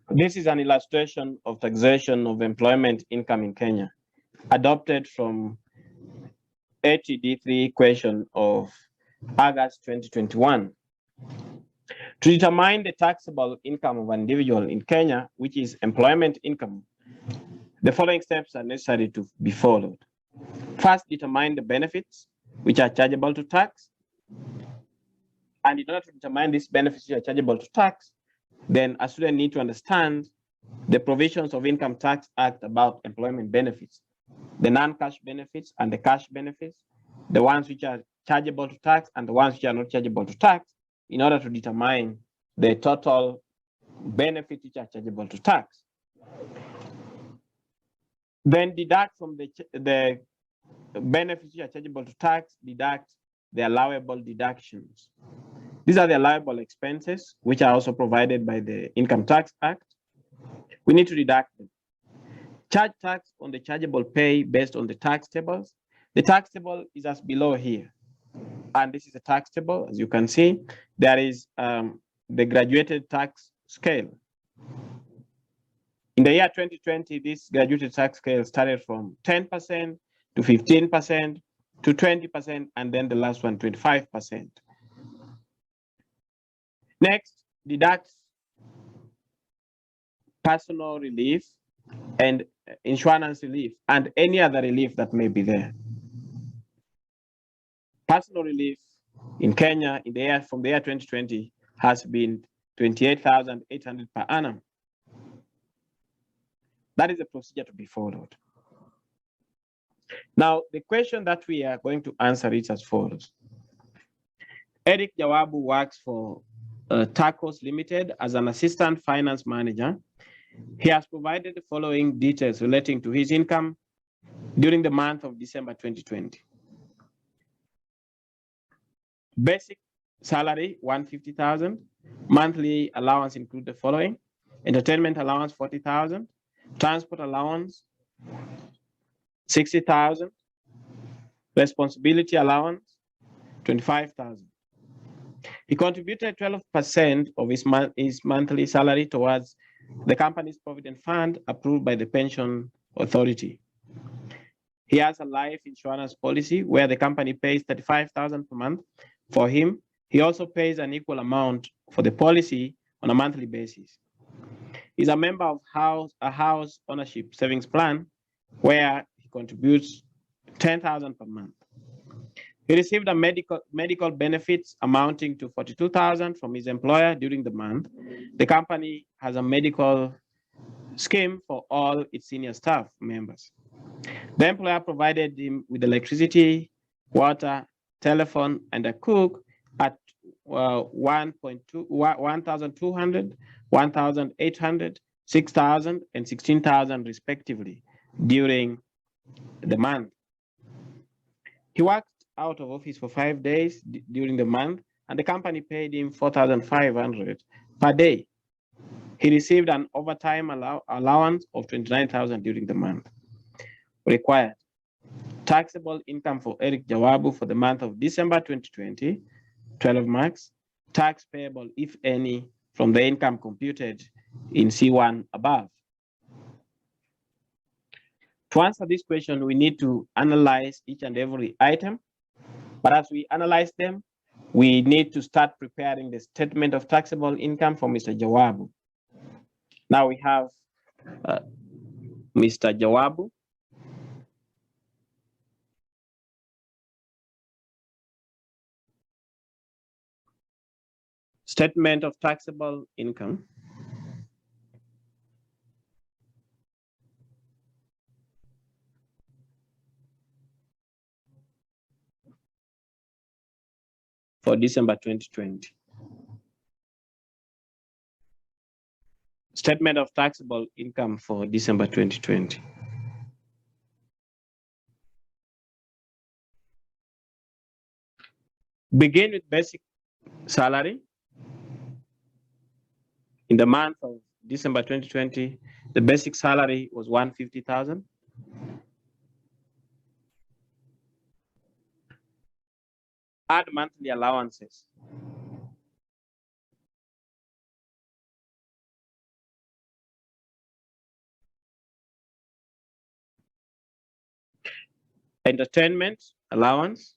This is an illustration of taxation of employment income in Kenya, adopted from ATD 3 equation of August 2021. To determine the taxable income of an individual in Kenya, which is employment income, the following steps are necessary to be followed. First, determine the benefits which are chargeable to tax. And in order to determine these benefits which are chargeable to tax, then a student needs to understand the provisions of Income Tax Act about employment benefits, the non-cash benefits and the cash benefits, the ones which are chargeable to tax and the ones which are not chargeable to tax, in order to determine the total benefits which are chargeable to tax. Then deduct from the benefits which are chargeable to tax, deduct the allowable deductions. These are the allowable expenses, which are also provided by the Income Tax Act. We need to deduct them. Charge tax on the chargeable pay based on the tax tables. The tax table is as below here. And this is a tax table. As you can see, there is the graduated tax scale. In the year 2020, this graduated tax scale started from 10% to 15% to 20%, and then the last one, 25%. Next, deduct personal relief and insurance relief and any other relief that may be there. Personal relief in Kenya in the year from the year 2020 has been 28,800 per annum. That is the procedure to be followed. Now, the question that we are going to answer is as follows. Eric Jawabu works for Tacos Limited as an assistant finance manager. He has provided the following details relating to his income during the month of December 2020. Basic salary, 150,000. Monthly allowance include the following: entertainment allowance, 40,000. Transport allowance, 60,000. Responsibility allowance, 25,000. He contributed 12% of his monthly salary towards the company's provident fund approved by the pension authority. He has a life insurance policy where the company pays 35,000 per month for him. He also pays an equal amount for the policy on a monthly basis. He's a member of a house ownership savings plan where he contributes 10,000 per month. He received a medical benefits amounting to 42,000 from his employer during the month. The company has a medical scheme for all its senior staff members. The employer provided him with electricity, water, telephone, and a cook at 1,200, 1,800, 6,000, and 16,000 respectively during the month. He worked out of office for 5 days during the month, and the company paid him 4,500 per day. He received an overtime allowance of 29,000 during the month. Required taxable income for Eric Jawabu for the month of December 2020, 12 marks. Tax payable, if any, from the income computed in C1 above. To answer this question, we need to analyze each and every item. But as we analyze them, we need to start preparing the statement of taxable income for Mr. Jawabu. Now we have Mr. Jawabu. Statement of taxable income. For December 2020. Statement of taxable income for December 2020. Begin with basic salary. In the month of December 2020, the basic salary was 150,000. Add monthly allowances. entertainment allowance,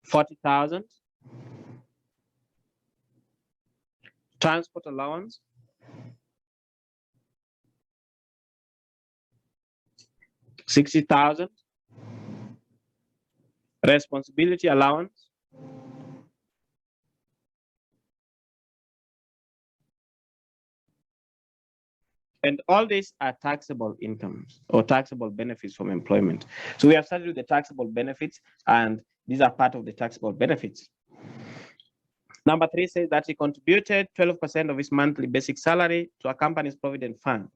$40,000, transport allowance, $60,000, responsibility allowance, and all these are taxable incomes or taxable benefits from employment. So we have started with the taxable benefits, and these are part of the taxable benefits. Number 3 says that he contributed 12% of his monthly basic salary to a company's provident fund.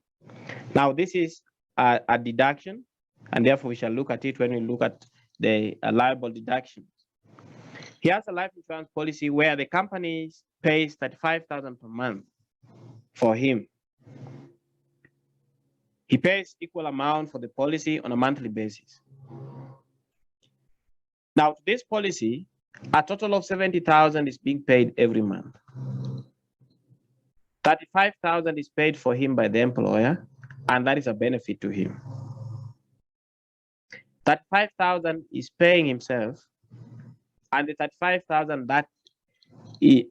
Now, this is a deduction, and therefore we shall look at it when we look at the liable deductions. He has a life insurance policy where the company pays $35,000 per month for him. He pays equal amount for the policy on a monthly basis. Now, to this policy, a total of $70,000 is being paid every month. $35,000 is paid for him by the employer, and that is a benefit to him. $35,000 is paying himself, and the $35,000 that he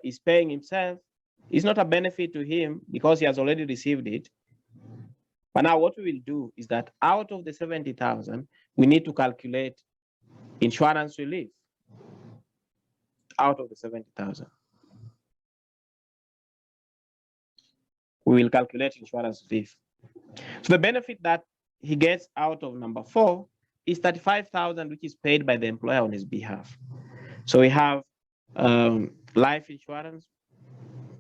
is paying himself is not a benefit to him because he has already received it. But now what we will do is that out of the $70,000, we need to calculate insurance relief out of the $70,000. We will calculate insurance relief. So the benefit that he gets out of number 4 is $35,000, which is paid by the employer on his behalf. So we have life insurance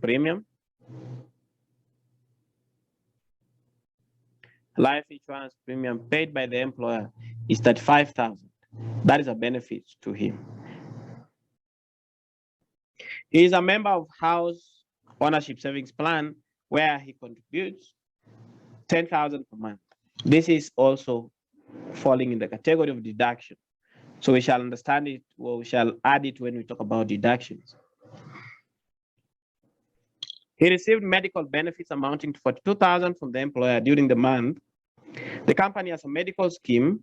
premium, life insurance premium paid by the employer is $35,000. That is a benefit to him. He is a member of house ownership savings plan where he contributes $10,000 per month. This is also falling in the category of deduction. So we shall understand it, or we shall add it when we talk about deductions. He received medical benefits amounting to $42,000 from the employer during the month. The company has a medical scheme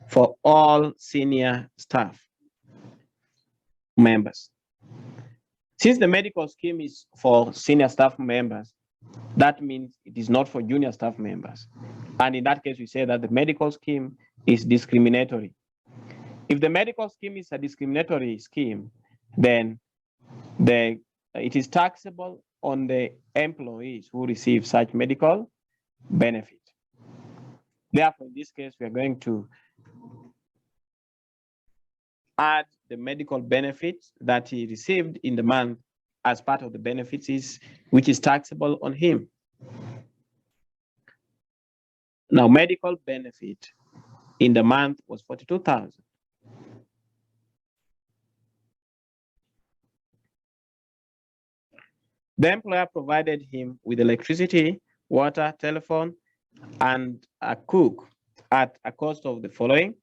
for all senior staff members. Since the medical scheme is for senior staff members, that means it is not for junior staff members. And in that case, we say that the medical scheme is discriminatory. If the medical scheme is a discriminatory scheme, then it is taxable on the employees who receive such medical benefit. Therefore, in this case, we are going to add the medical benefits that he received in the month as part of the benefits which is taxable on him. Now, medical benefit in the month was $42,000. The employer provided him with electricity, water, telephone, and a cook at a cost of the following.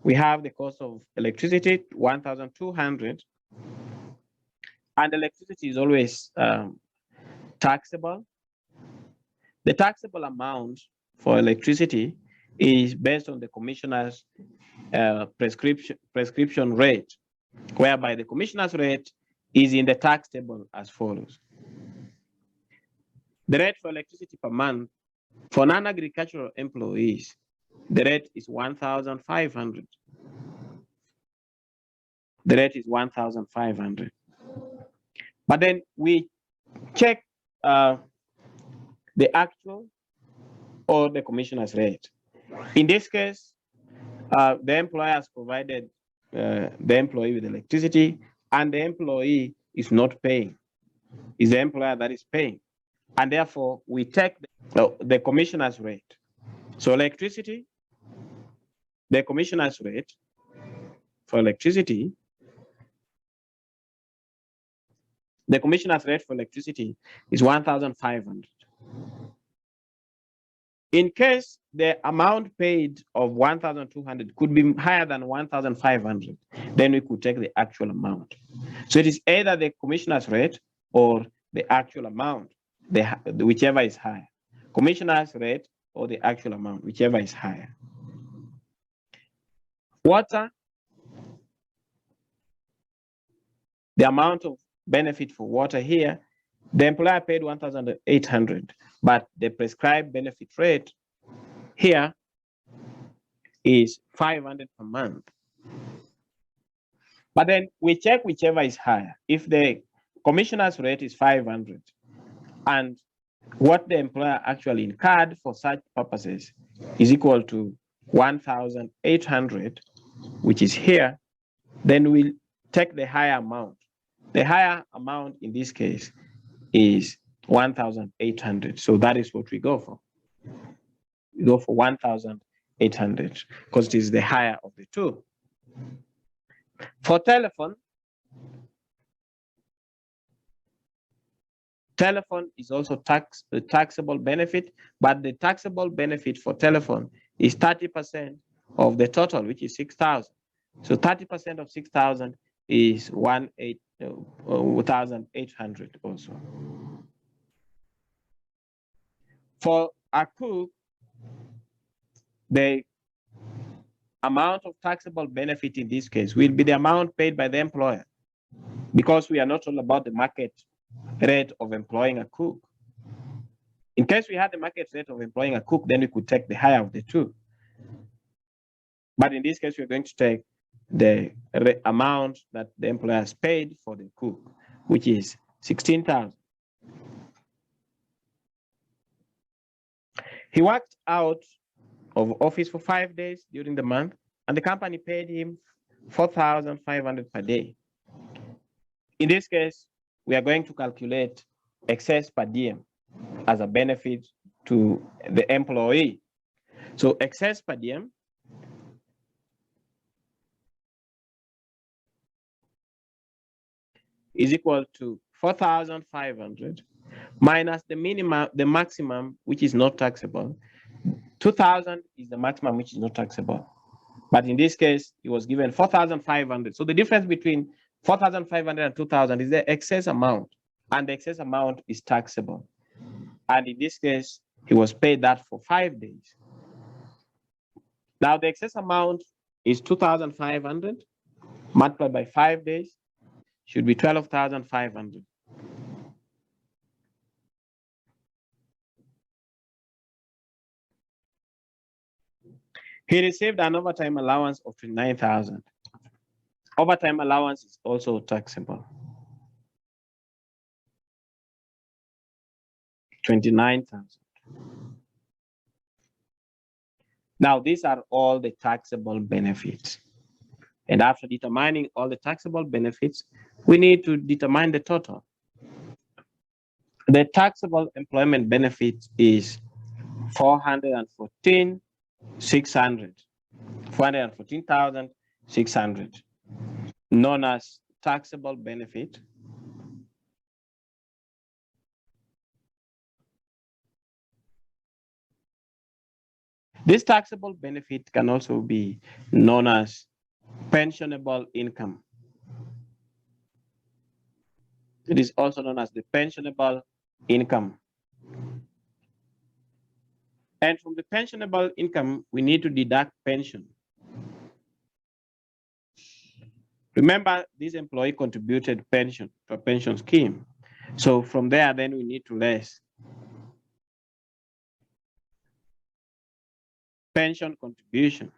We have the cost of electricity, $1,200, and electricity is always taxable. The taxable amount for electricity is based on the commissioner's prescription rate, whereby the commissioner's rate is in the tax table as follows. The rate for electricity per month for non-agricultural employees, the rate is $1,500. The rate is $1,500. But then we check the actual or the commissioner's rate. In this case, the employer has provided the employee with electricity, and the employee is not paying. It's the employer that is paying. And therefore, we take the commissioner's rate. So electricity, the commissioner's rate for electricity, the commissioner's rate for electricity is $1,500. In case the amount paid of 1,200 could be higher than 1,500, then we could take the actual amount. So it is either the commissioner's rate or the actual amount, whichever is higher. Commissioner's rate or the actual amount, whichever is higher. Water, the amount of benefit for water here, the employer paid 1,800, but the prescribed benefit rate here is 500 per month. But then we check whichever is higher. If the commissioner's rate is 500 and what the employer actually incurred for such purposes is equal to 1,800, which is here, then we'll take the higher amount. The higher amount in this case is 1,800. So that is what we go for. We go for 1,800 because it is the higher of the two. For telephone is also taxable benefit, but the taxable benefit for telephone is 30% of the total, which is 6,000. So 30% of 6,000 is 1,800 also. For a cook, the amount of taxable benefit in this case will be the amount paid by the employer, because we are not all about the market rate of employing a cook. In case we had the market rate of employing a cook, then we could take the higher of the two. But in this case, we're going to take the amount that the employer has paid for the cook, which is 16,000. He worked out of office for 5 days during the month, and the company paid him 4,500 per day. In this case, we are going to calculate excess per diem as a benefit to the employee. So excess per diem is equal to 4,500 minus the minimum, the maximum, which is not taxable. 2,000 is the maximum, which is not taxable. But in this case, it was given 4,500. So the difference between 4,500 and 2,000 is the excess amount, and the excess amount is taxable. And in this case, he was paid that for 5 days. Now the excess amount is 2,500 multiplied by 5 days, should be 12,500. He received an overtime allowance of 29,000. Overtime allowance is also taxable. 29,000. Now, these are all the taxable benefits. And after determining all the taxable benefits, we need to determine the total. The taxable employment benefit is 414,600, known as taxable benefit. This taxable benefit can also be known as pensionable income. It is also known as the pensionable income. And from the pensionable income, we need to deduct pension. Remember, this employee contributed pension to a pension scheme. So from there, then we need to less pension contribution.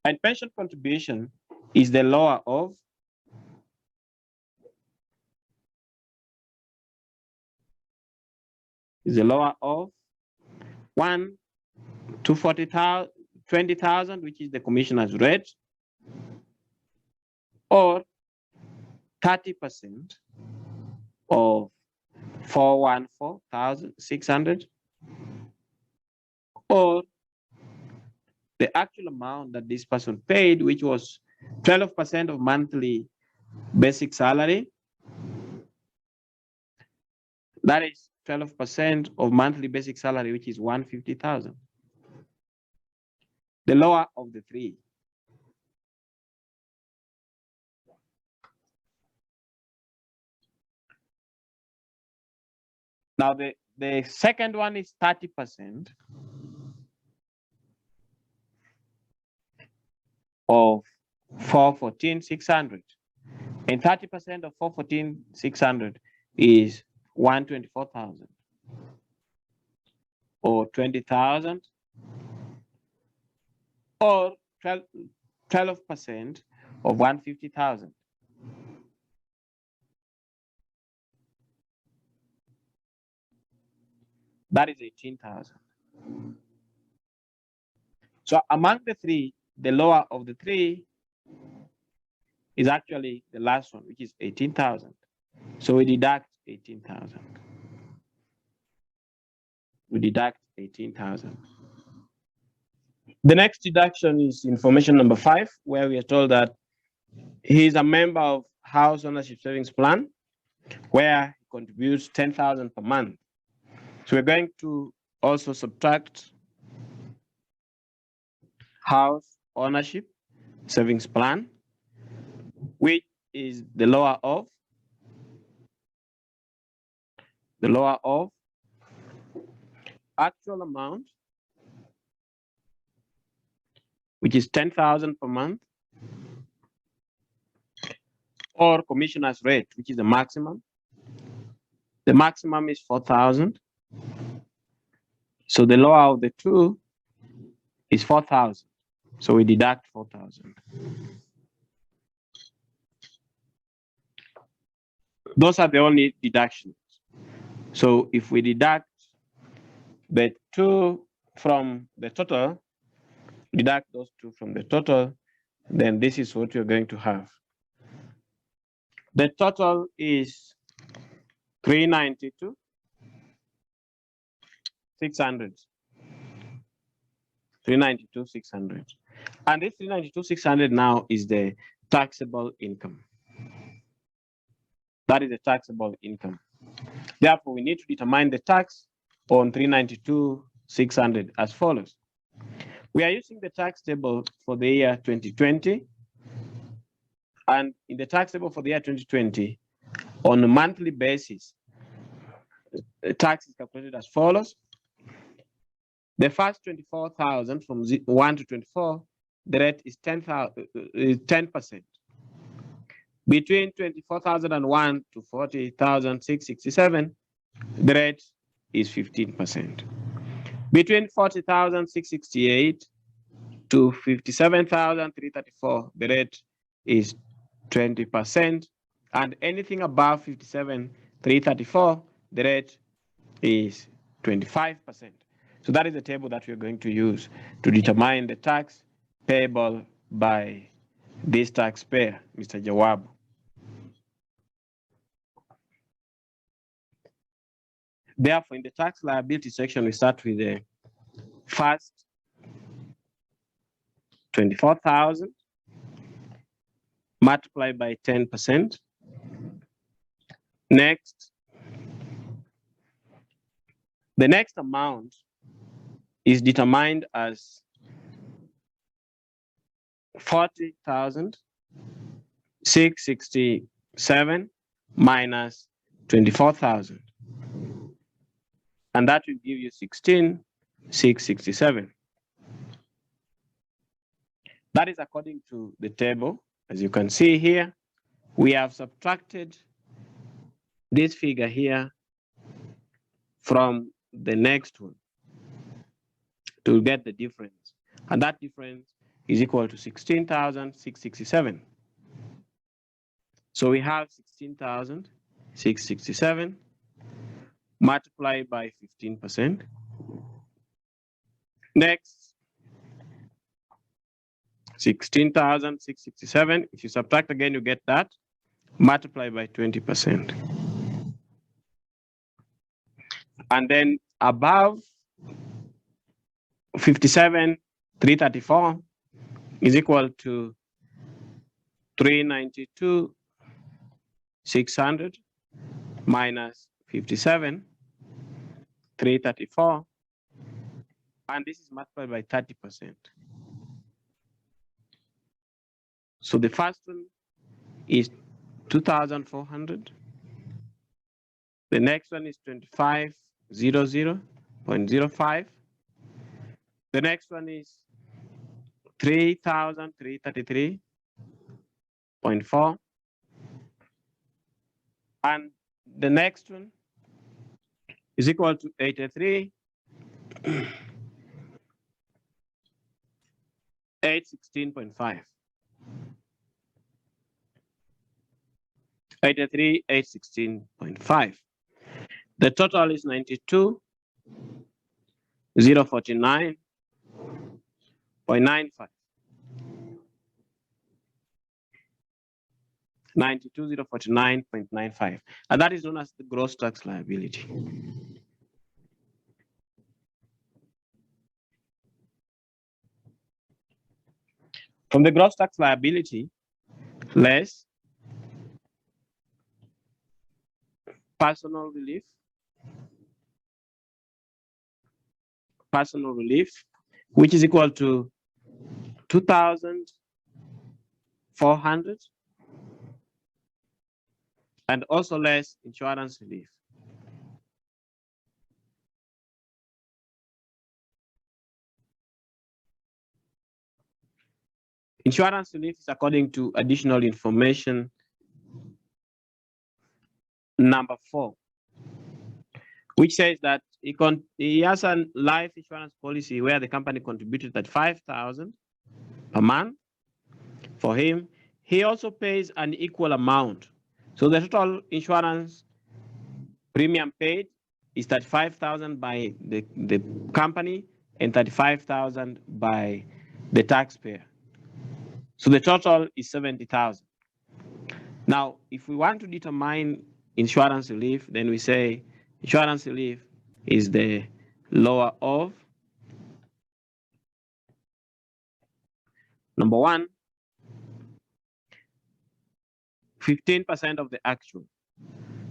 And pension contribution is the lower of is the lower of 1 to 20,000, which is the commissioner's rate, or 30% of 414,600, or the actual amount that this person paid, which was 12% of monthly basic salary, That is 12% of monthly basic salary, which is 150,000. The lower of the three. Now the second one is 30% of 414,600. And 30% of 414,600 is 124,000 or 20,000 or 12% of 150,000. That is 18,000. So among the three, the lower of the three is actually the last one, which is 18,000. So we deduct 18,000. We deduct 18,000. The next deduction is information number 5, where we are told that he is a member of House Ownership Savings Plan, where he contributes 10,000 per month. So we're going to also subtract House Ownership Savings Plan, which is the lower of actual amount, which is 10,000 per month, or commissioner's rate, which is the maximum. The maximum is 4,000. So the lower of the two is 4,000. So we deduct 4,000. Those are the only deductions. So if we deduct the two from the total, deduct those two from the total, then this is what you're going to have. The total is 392,600. 392,600. And this 392,600 now is the taxable income. That is the taxable income. Therefore, we need to determine the tax on 392,600 as follows. We are using the tax table for the year 2020. And in the tax table for the year 2020, on a monthly basis, the tax is calculated as follows. The first 24,000 from 1 to 24, the rate is 10%. Between 24,001 to 40,667, the rate is 15%. Between 40,668 to 57,334, the rate is 20%. And anything above 57,334, the rate is 25%. So that is the table that we're going to use to determine the tax payable by this taxpayer, Mr. Jawab. Therefore, in the tax liability section, we start with the first 24,000 multiplied by 10%. Next, the next amount is determined as 40,667 minus 24,000. And that will give you 16,667. That is according to the table. As you can see here, we have subtracted this figure here from the next one to get the difference. And that difference is equal to 16,667. So we have 16,667 multiplied by 15%. Next, 16,667. If you subtract again, you get that. Multiply by 20%. And then above 57,334 is equal to 392,600 minus 57, 334, and this is multiplied by 30%. So the first one is 2,400. The next one is 2500.05. The next one is 3,333.4. And the next one is equal to 83, 816.5. 83, 816.5. The total is 92, 049.95. 92,049.95. And that is known as the gross tax liability. From the gross tax liability, less personal relief, which is equal to 2,400, and also less insurance relief. Insurance relief is according to additional information number 4, which says that he has a life insurance policy where the company contributed at 5,000 per month for him. He also pays an equal amount. So the total insurance premium paid is 35,000 by the company and 35,000 by the taxpayer. So the total is 70,000. Now, if we want to determine insurance relief, then we say insurance relief is the lower of number 1, 15% of the actual.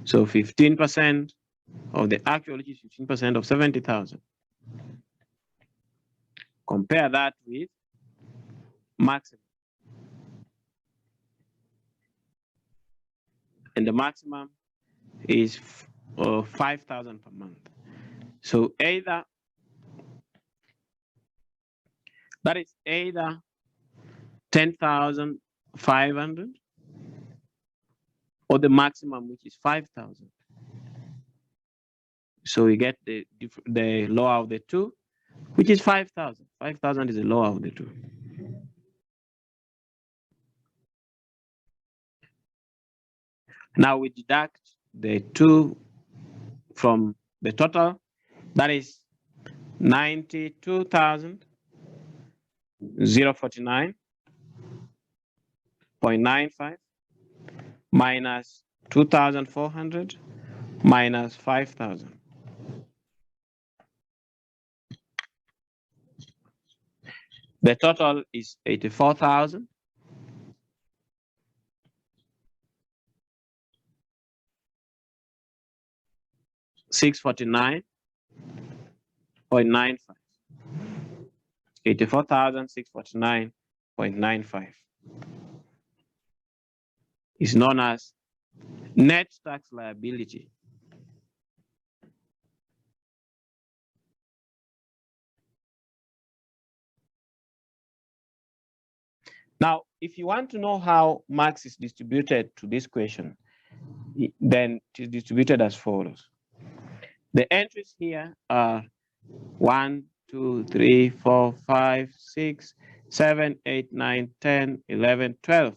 So 15% of the actual, which is 15% of 70,000. Compare that with maximum. And the maximum is 5,000 per month. So either that is either 10,500 or the maximum, which is 5,000. So we get the lower of the two, which is 5,000. 5,000 is the lower of the two. Now we deduct the 2 from the total. That is 92,049.95 minus 2,400 minus 5,000. The total is 84,000. $649.95. 84,649.95 is known as net tax liability. Now, if you want to know how max is distributed to this question, then it is distributed as follows. The entries here are 1, 2, 3, 4, 5, 6, 7, 8, 9, 10, 11, 12,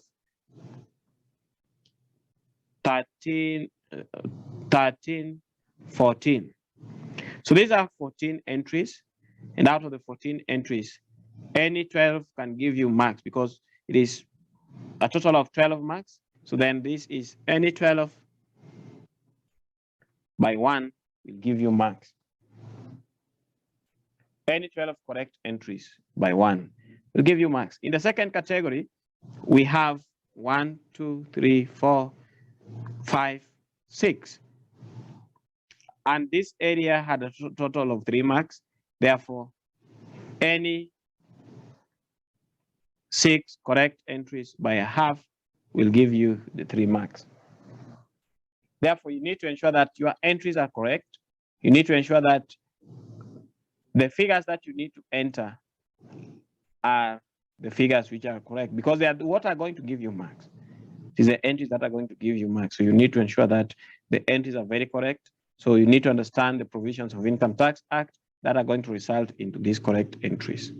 13, 14. So these are 14 entries. And out of the 14 entries, any 12 can give you max because it is a total of 12 marks. So then this is any 12 by 1 will give you marks. Any 12 correct entries by 1 will give you marks. In the second category, we have 1, 2, 3, 4, 5, 6. And this area had a total of 3 marks. Therefore, any 6 correct entries by a half will give you the 3 marks. Therefore, you need to ensure that your entries are correct. You need to ensure that the figures that you need to enter are the figures which are correct, because they are what are going to give you marks. It is the entries that are going to give you marks. So you need to ensure that the entries are very correct. So you need to understand the provisions of Income Tax Act that are going to result into these correct entries.